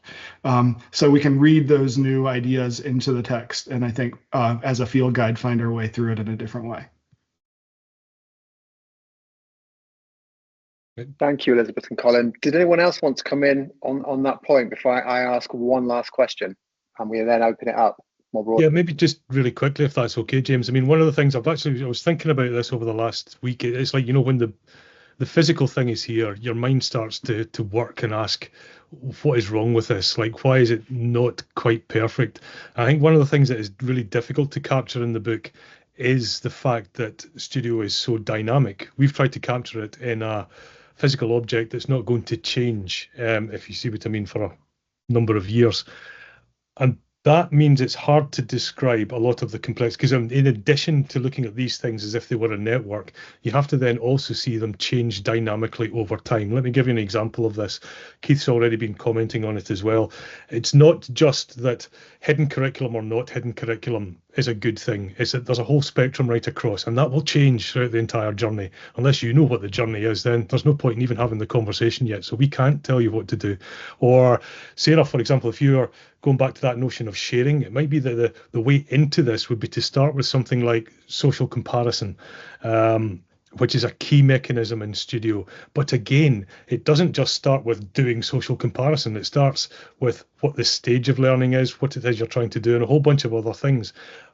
So we can read those new ideas into the text, and I think as a field guide, find our way through it in a different way. Thank you, Elizabeth and Colin. Did anyone else want to come in on that point before I ask one last question, and we then open it up more broadly? Yeah, maybe just really quickly, if that's okay, James. I mean, one of the things I was thinking about this over the last week. It's like, when the physical thing is here, your mind starts to work and ask, what is wrong with this? Like, why is it not quite perfect? I think one of the things that is really difficult to capture in the book is the fact that Studio is so dynamic. We've tried to capture it in a physical object that's not going to change, if you see what I mean, for a number of years. And that means it's hard to describe a lot of the complexity, because in addition to looking at these things as if they were a network, you have to then also see them change dynamically over time. Let me give you an example of this. Keith's already been commenting on it as well. It's not just that hidden curriculum or not hidden curriculum is a good thing. It's that there's a whole spectrum right across, and that will change throughout the entire journey. Unless you know what the journey is, then there's no point in even having the conversation yet. So we can't tell you what to do. Or Sarah, for example, if you're going back to that notion of sharing, it might be that the way into this would be to start with something like social comparison, which is a key mechanism in Studio. But again, it doesn't just start with doing social comparison. It starts with what the stage of learning is, what it is you're trying to do, and a whole bunch of other things.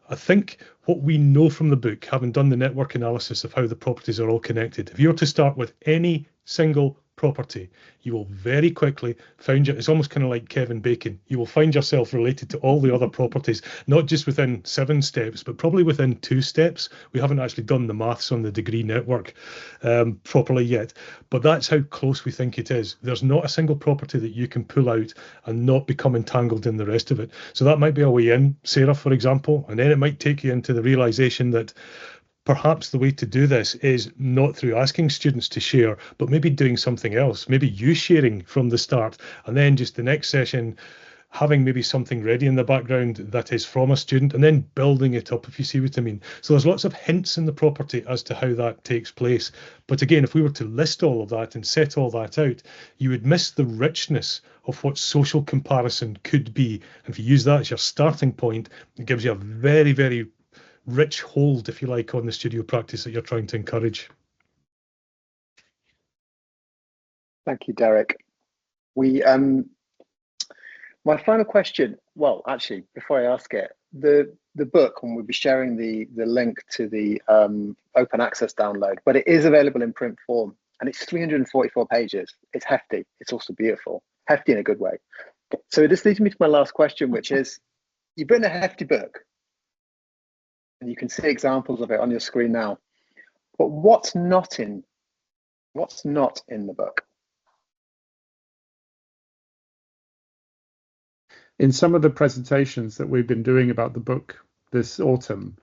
I think what we know from the book, having done the network analysis of how the properties are all connected, if you were to start with any single property, you will very quickly find it's almost kind of like Kevin Bacon. You will find yourself related to all the other properties, not just within 7 steps, but probably within 2 steps. We haven't actually done the maths on the degree network properly yet, but that's how close we think it is. There's not a single property that you can pull out and not become entangled in the rest of it. So that might be a way in, Sarah, for example, and then it might take you into the realization that perhaps the way to do this is not through asking students to share, but maybe doing something else, maybe you sharing from the start, and then just the next session having maybe something ready in the background that is from a student, and then building it up, if you see what I mean. So there's lots of hints in the property as to how that takes place. But again, if we were to list all of that and set all that out, you would miss the richness of what social comparison could be. And if you use that as your starting point, it gives you a very, very rich hold, if you like, on the studio practice that you're trying to encourage. Thank you, Derek. My final question, well, actually, before I ask it, the book, and we'll be sharing the link to the open access download, but it is available in print form, and it's 344 pages. It's hefty. It's also beautiful, hefty in a good way. So this leads me to my last question, which is, you've written a hefty book, and you can see examples of it on your screen now. But what's not in the book? In some of the presentations that we've been doing about the book this autumn,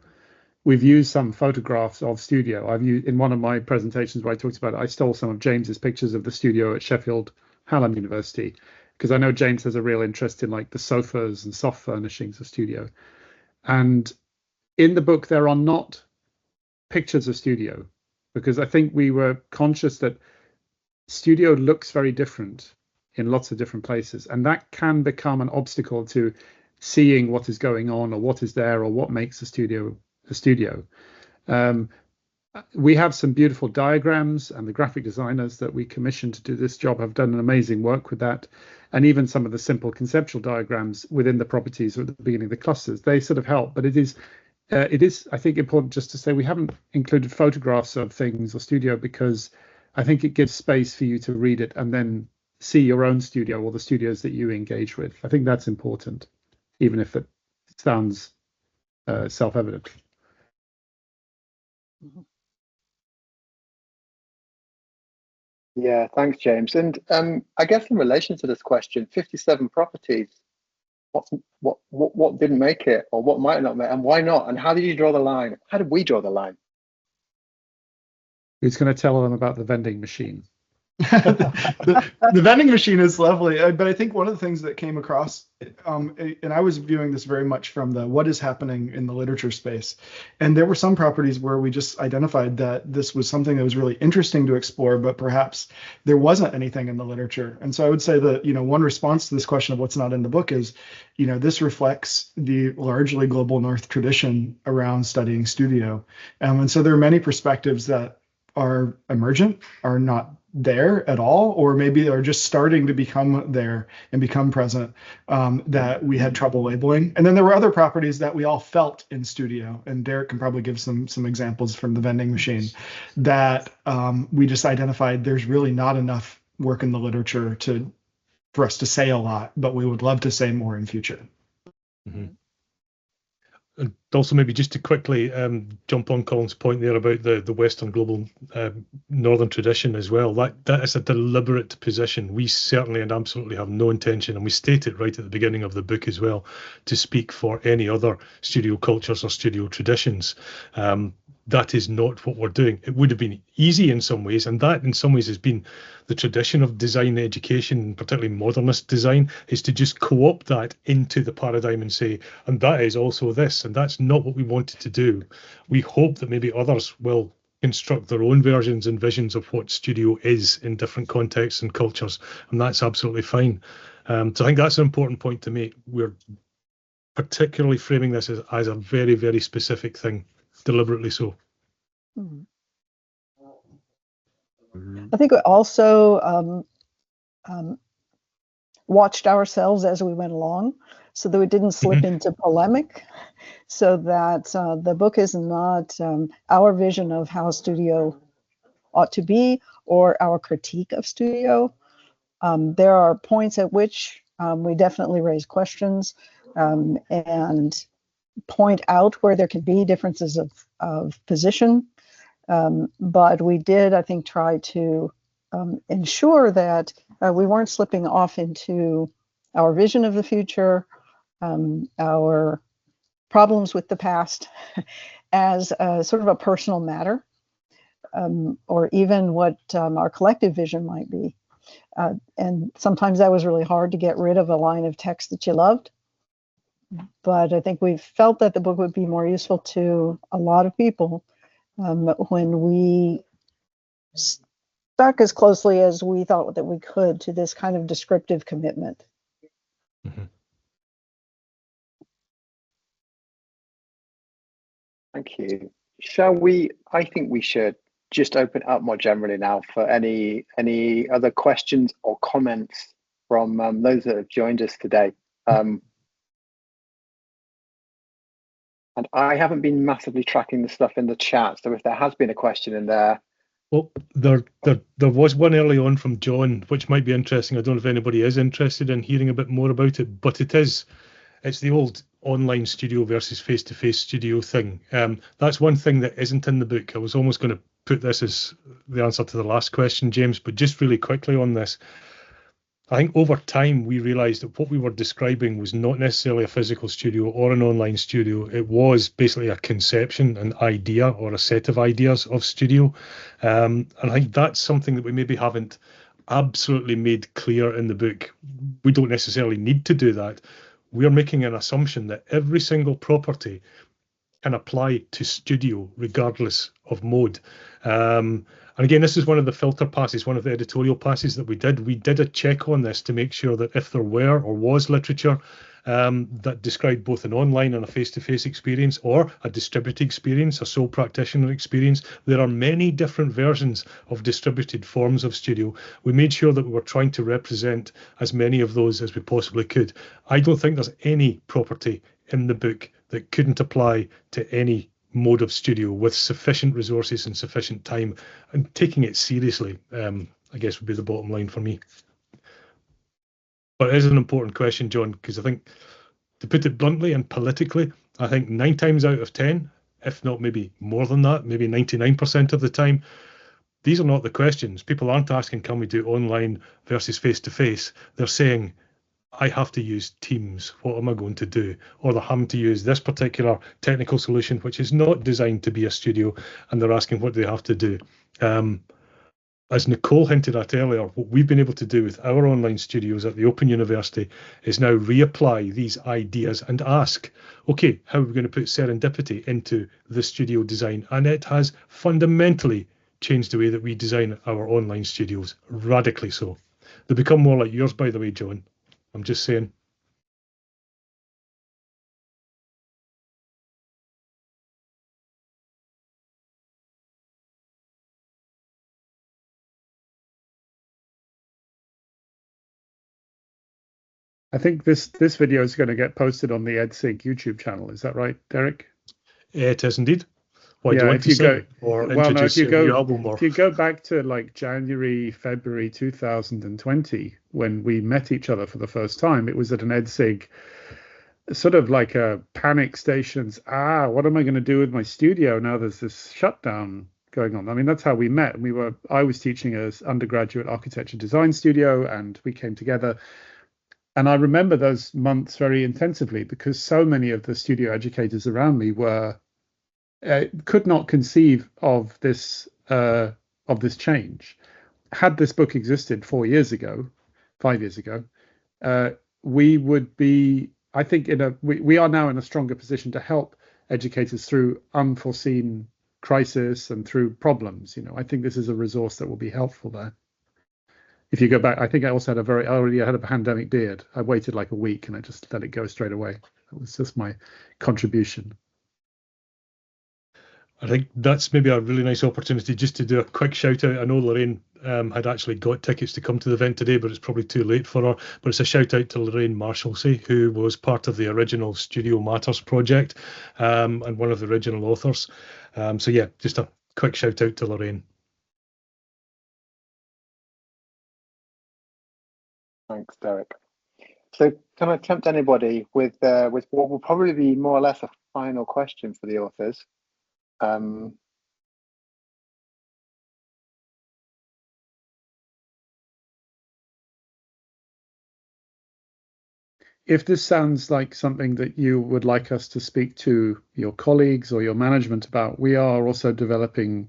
we've used some photographs of studio. I've used, in one of my presentations where I talked about it, I stole some of James's pictures of the studio at Sheffield Hallam University, because I know James has a real interest in like the sofas and soft furnishings of studio. And in the book, there are not pictures of studio, because I think we were conscious that studio looks very different in lots of different places, and that can become an obstacle to seeing what is going on or what is there or what makes a studio a studio. We have some beautiful diagrams, and the graphic designers that we commissioned to do this job have done an amazing work with that. And even some of the simple conceptual diagrams within the properties or at the beginning of the clusters, they sort of help. But it is, I think, important just to say we haven't included photographs of things or studio, because I think it gives space for you to read it and then see your own studio or the studios that you engage with. I think that's important, even if it sounds self-evident. Yeah, thanks, James. And I guess in relation to this question, 57 properties, what didn't make it, or what might not make, and why not? And how did you draw the line? How did we draw the line? Who's going to tell them about the vending machine? the vending machine is lovely, but I think one of the things that came across, and I was viewing this very much from the what is happening in the literature space, and there were some properties where we just identified that this was something that was really interesting to explore, but perhaps there wasn't anything in the literature. And so I would say that, one response to this question of what's not in the book is, this reflects the largely global North tradition around studying studio, and so there are many perspectives that are emergent, are not there at all, or maybe are just starting to become there and become present, that we had trouble labeling. And then there were other properties that we all felt in studio, and Derek can probably give some examples from the vending machine, that we just identified there's really not enough work in the literature for us to say a lot, but we would love to say more in future. Mm-hmm. And also maybe just to quickly jump on Colin's point there about the Western global Northern tradition as well. That is a deliberate position. We certainly and absolutely have no intention, and we state it right at the beginning of the book as well, to speak for any other studio cultures or studio traditions. That is not what we're doing. It would have been easy in some ways, and that in some ways has been the tradition of design education, particularly modernist design, is to just co-opt that into the paradigm and say, and that is also this, and that's not what we wanted to do. We hope that maybe others will construct their own versions and visions of what studio is in different contexts and cultures, and that's absolutely fine. So I think that's an important point to make. We're particularly framing this as a very, very specific thing. Deliberately so. I think we also watched ourselves as we went along, so that we didn't slip into polemic, so that the book is not our vision of how studio ought to be, or our critique of studio. There are points at which we definitely raise questions and point out where there can be differences of position. But we did, I think, try to ensure that we weren't slipping off into our vision of the future, our problems with the past as sort of a personal matter, or even what our collective vision might be. And sometimes that was really hard to get rid of a line of text that you loved. But I think we felt that the book would be more useful to a lot of people when we stuck as closely as we thought that we could to this kind of descriptive commitment. Mm-hmm. Thank you. Shall we? I think we should just open up more generally now for any other questions or comments from those that have joined us today. And I haven't been massively tracking the stuff in the chat, so if there has been a question in there. Well, there was one early on from John, which might be interesting. I don't know if anybody is interested in hearing a bit more about it, but it's the old online studio versus face-to-face studio thing. That's one thing that isn't in the book. I was almost going to put this as the answer to the last question, James, but just really quickly on this. I think over time we realised that what we were describing was not necessarily a physical studio or an online studio. It was basically a conception, an idea, or a set of ideas of studio. And I think that's something that we maybe haven't absolutely made clear in the book. We don't necessarily need to do that. We're making an assumption that every single property can apply to studio regardless of mode. And again, this is one of the filter passes, one of the editorial passes that we did. We did a check on this to make sure that if there were or was literature that described both an online and a face-to-face experience or a distributed experience, a sole practitioner experience, there are many different versions of distributed forms of studio. We made sure that we were trying to represent as many of those as we possibly could. I don't think there's any property in the book that couldn't apply to any mode of studio with sufficient resources and sufficient time, and taking it seriously, I guess, would be the bottom line for me. But it is an important question, John, because I think, to put it bluntly and politically, I think 9 times out of 10, if not maybe more than that, maybe 99% of the time, these are not the questions. People aren't asking, can we do online versus face-to-face? They're saying, I have to use Teams. What am I going to do? Or they're having to use this particular technical solution, which is not designed to be a studio, and they're asking what they have to do. As Nicole hinted at earlier, what we've been able to do with our online studios at the Open University is now reapply these ideas and ask, okay, how are we going to put serendipity into the studio design? And it has fundamentally changed the way that we design our online studios, radically so. They become more like yours, by the way, John. I'm just saying. I think this video is going to get posted on the EdSig YouTube channel. Is that right, Derek? It is indeed. Why do you want to say or introduce your album more? If you go back to like January, February 2020, when we met each other for the first time, it was at an EdSig, sort of like a panic stations. What am I going to do with my studio now there's this shutdown going on? I mean, that's how we met. I was teaching as undergraduate architecture design studio, and we came together. And I remember those months very intensively because so many of the studio educators around me could not conceive of this change. Had this book existed 5 years ago, we would be, I think, we are now in a stronger position to help educators through unforeseen crisis and through problems. I think this is a resource that will be helpful there. If you go back, I think I also already had a pandemic beard. I waited like a week and I just let it go straight away. It was just my contribution. I think that's maybe a really nice opportunity just to do a quick shout out. I know Lorraine had actually got tickets to come to the event today, but it's probably too late for her. But it's a shout out to Lorraine Marshallsey, who was part of the original Studio Matters project and one of the original authors. So yeah, just a quick shout out to Lorraine. Thanks, Derek. So can I tempt anybody with what will probably be more or less a final question for the authors? If this sounds like something that you would like us to speak to your colleagues or your management about, we are also developing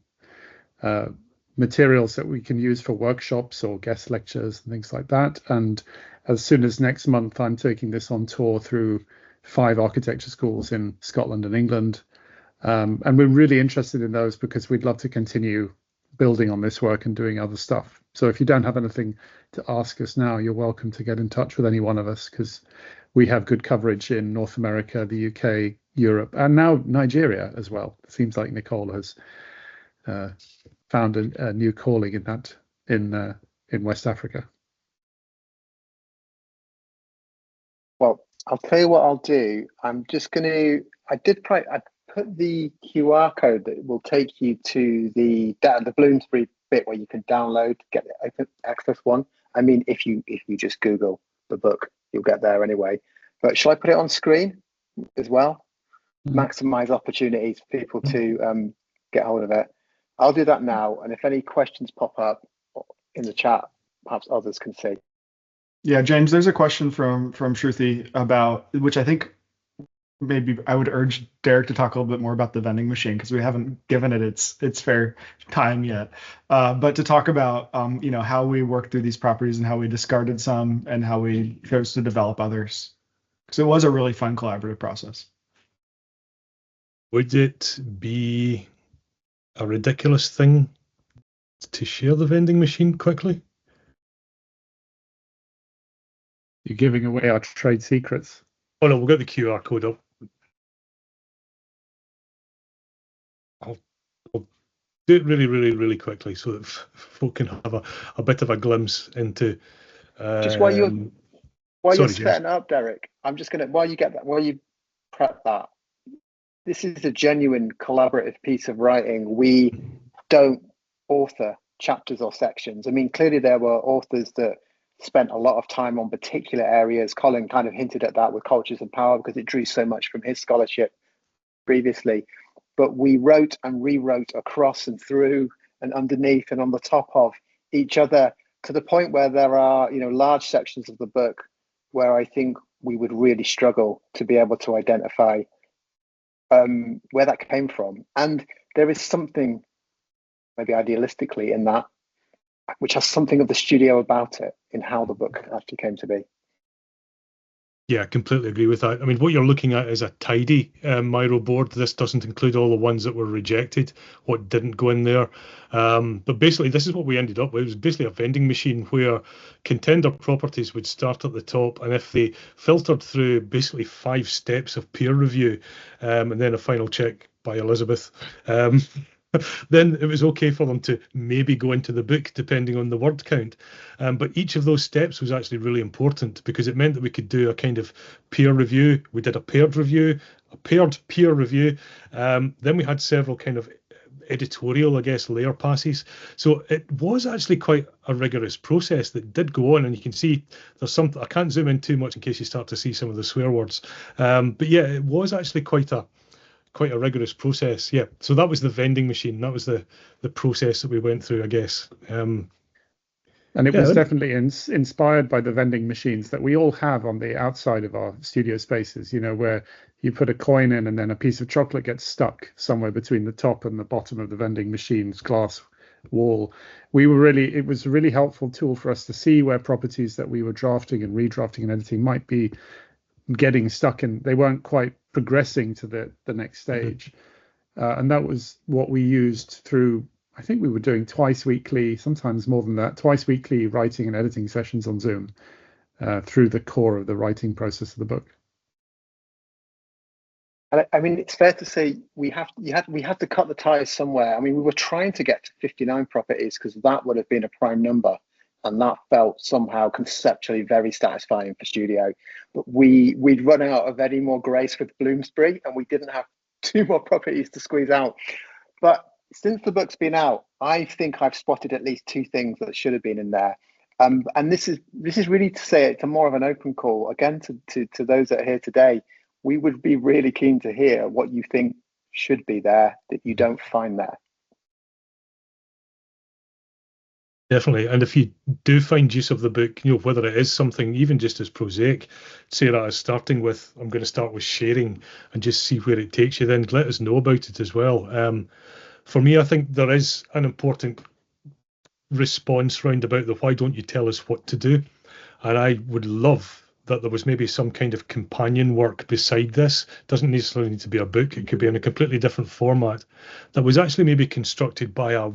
materials that we can use for workshops or guest lectures and things like that. And as soon as next month, I'm taking this on tour through 5 architecture schools in Scotland and England. And we're really interested in those because we'd love to continue building on this work and doing other stuff. So if you don't have anything to ask us now, you're welcome to get in touch with any one of us, because we have good coverage in North America, the UK, Europe, and now Nigeria as well. It seems like Nicole has found a new calling in that in West Africa. Well, I'll tell you what I'll do. I'm just going to. I put the QR code that will take you to the Bloomsbury bit where you can download, get the open access one. I mean, if you just Google the book, you'll get there anyway. But shall I put it on screen as well? Maximize opportunities for people to get hold of it. I'll do that now, and if any questions pop up in the chat, perhaps others can see. Yeah, James, there's a question from Shruti about, which I think maybe I would urge Derek to talk a little bit more about the vending machine, because we haven't given it its fair time yet. But to talk about how we worked through these properties and how we discarded some and how we chose to develop others. Because it was a really fun collaborative process. Would it be a ridiculous thing to share the vending machine quickly? You're giving away our trade secrets. Oh no, we'll get the QR code up. I'll do it really, really, really quickly so that folk can have a bit of a glimpse into. Just while you're James. setting up, Derek, I'm just gonna while you prep that. This is a genuine collaborative piece of writing. We don't author chapters or sections. I mean, clearly there were authors that spent a lot of time on particular areas. Colin kind of hinted at that with Cultures and Power because it drew so much from his scholarship previously. But we wrote and rewrote across and through and underneath and on the top of each other, to the point where there are, large sections of the book where I think we would really struggle to be able to identify where that came from. And there is something, maybe idealistically, in that, which has something of the studio about it in how the book actually came to be. Yeah, I completely agree with that. I mean, what you're looking at is a tidy Miro board. This doesn't include all the ones that were rejected, what didn't go in there. But basically, this is what we ended up with. It was basically a vending machine where contender properties would start at the top, and if they filtered through basically 5 steps of peer review, and then a final check by Elizabeth, then it was okay for them to maybe go into the book, depending on the word count. But each of those steps was actually really important because it meant that we could do a kind of peer review. We did a paired review, a paired peer review. Then we had several kind of editorial, I guess, layer passes. So it was actually quite a rigorous process that did go on. And you can see there's something, I can't zoom in too much in case you start to see some of the swear words. But yeah, it was actually quite a rigorous process. Yeah, so that was the vending machine. That was the process that we went through, I guess. And it was definitely inspired by the vending machines that we all have on the outside of our studio spaces, where you put a coin in and then a piece of chocolate gets stuck somewhere between the top and the bottom of the vending machine's glass wall. It was a really helpful tool for us to see where properties that we were drafting and redrafting and editing might be getting stuck and they weren't quite progressing to the next stage. And that was what we used through, I think we were doing twice weekly, sometimes more than that, twice weekly writing and editing sessions on Zoom through the core of the writing process of the book. And I mean, it's fair to say we had to cut the ties somewhere. I mean, we were trying to get to 59 properties because that would have been a prime number. And that felt somehow conceptually very satisfying for studio. But we'd run out of any more grace with Bloomsbury, and we didn't have 2 more properties to squeeze out. But since the book's been out, I think I've spotted at least 2 things that should have been in there. And this is really to say it's a more of an open call again to those that are here today. We would be really keen to hear what you think should be there that you don't find there. Definitely. And if you do find use of the book, whether it is something even just as prosaic, Sarah is starting with, I'm going to start with sharing and just see where it takes you, then let us know about it as well. For me, I think there is an important response round about the why don't you tell us what to do? And I would love that there was maybe some kind of companion work beside this. It doesn't necessarily need to be a book. It could be in a completely different format that was actually maybe constructed by a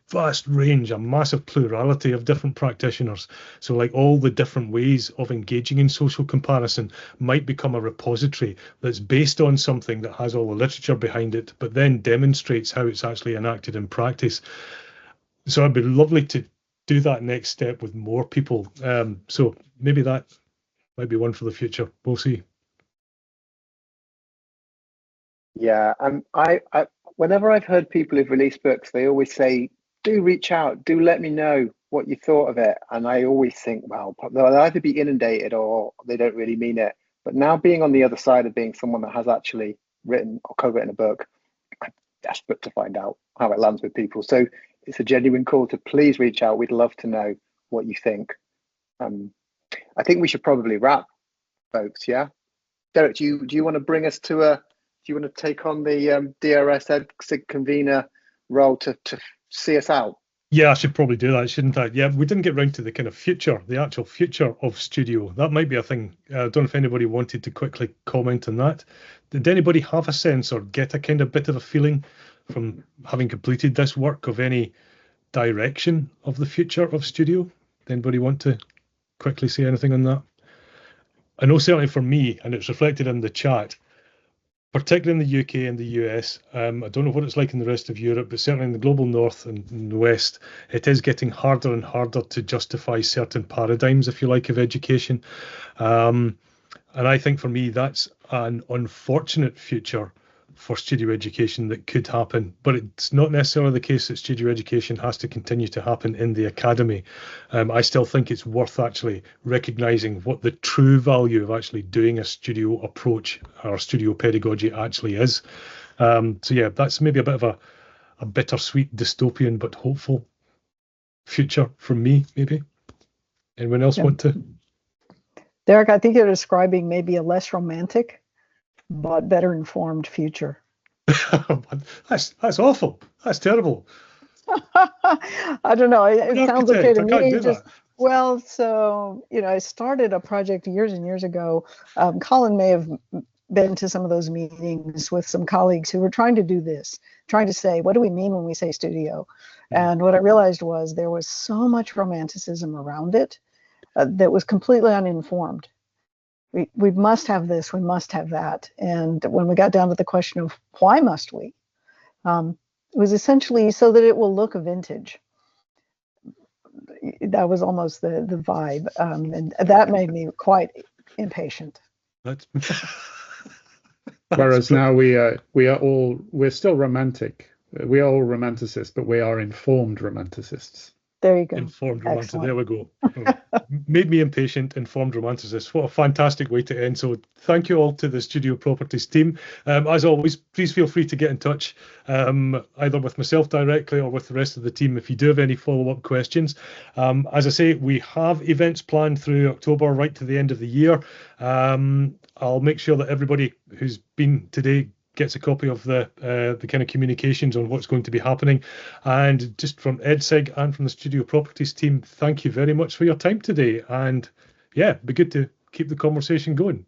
vast range, a massive plurality of different practitioners. So like all the different ways of engaging in social comparison might become a repository that's based on something that has all the literature behind it, but then demonstrates how it's actually enacted in practice. So it'd be lovely to do that next step with more people. So maybe that might be one for the future. We'll see. Yeah, I whenever I've heard people who've released books, they always say, do reach out, do let me know what you thought of it. And I always think, well, they'll either be inundated or they don't really mean it. But now being on the other side of being someone that has actually written or co-written a book, I'm desperate to find out how it lands with people. So it's a genuine call to please reach out. We'd love to know what you think. I think we should probably wrap, folks. Yeah, Derek, do you want to bring us to do you want to take on the DRS EdSig convener role to see us out? Yeah, I should probably do that, shouldn't I? Yeah, we didn't get round to the kind of future, the actual future of Studio. That might be a thing. I don't know if anybody wanted to quickly comment on that. Did anybody have a sense or get a kind of bit of a feeling from having completed this work of any direction of the future of Studio? Did anybody want to quickly say anything on that? I know certainly for me, and it's reflected in the chat, particularly in the UK and the US, I don't know what it's like in the rest of Europe, but certainly in the global north and in the west, it is getting harder and harder to justify certain paradigms, if you like, of education. And I think for me, that's an unfortunate future for studio education that could happen, but it's not necessarily the case that studio education has to continue to happen in the academy. I still think it's worth actually recognising what the true value of actually doing a studio approach or studio pedagogy actually is. So yeah, that's maybe a bit of a bittersweet dystopian but hopeful future from me, maybe. Anyone else want to? Derek, I think you're describing maybe a less romantic but better informed future. That's awful. That's terrible. I don't know. It sounds okay to me. Well, so, I started a project years and years ago. Colin may have been to some of those meetings with some colleagues who were trying to do this, trying to say, what do we mean when we say studio? And what I realized was there was so much romanticism around it that was completely uninformed. We must have this, we must have that. And when we got down to the question of why must we, it was essentially so that it will look vintage. That was almost the vibe. And that made me quite impatient. Whereas now we're still romantic. We are all romanticists, but we are informed romanticists. There you go. Informed romanticist. There we go. Made me impatient, informed romanticist. What a fantastic way to end. So thank you all to the Studio Properties team. As always, please feel free to get in touch, either with myself directly or with the rest of the team if you do have any follow-up questions. As I say, we have events planned through October right to the end of the year. I'll make sure that everybody who's been today gets a copy of the kind of communications on what's going to be happening. And just from EdSig and from the Studio Properties team, thank you very much for your time today. And yeah, it'd be good to keep the conversation going.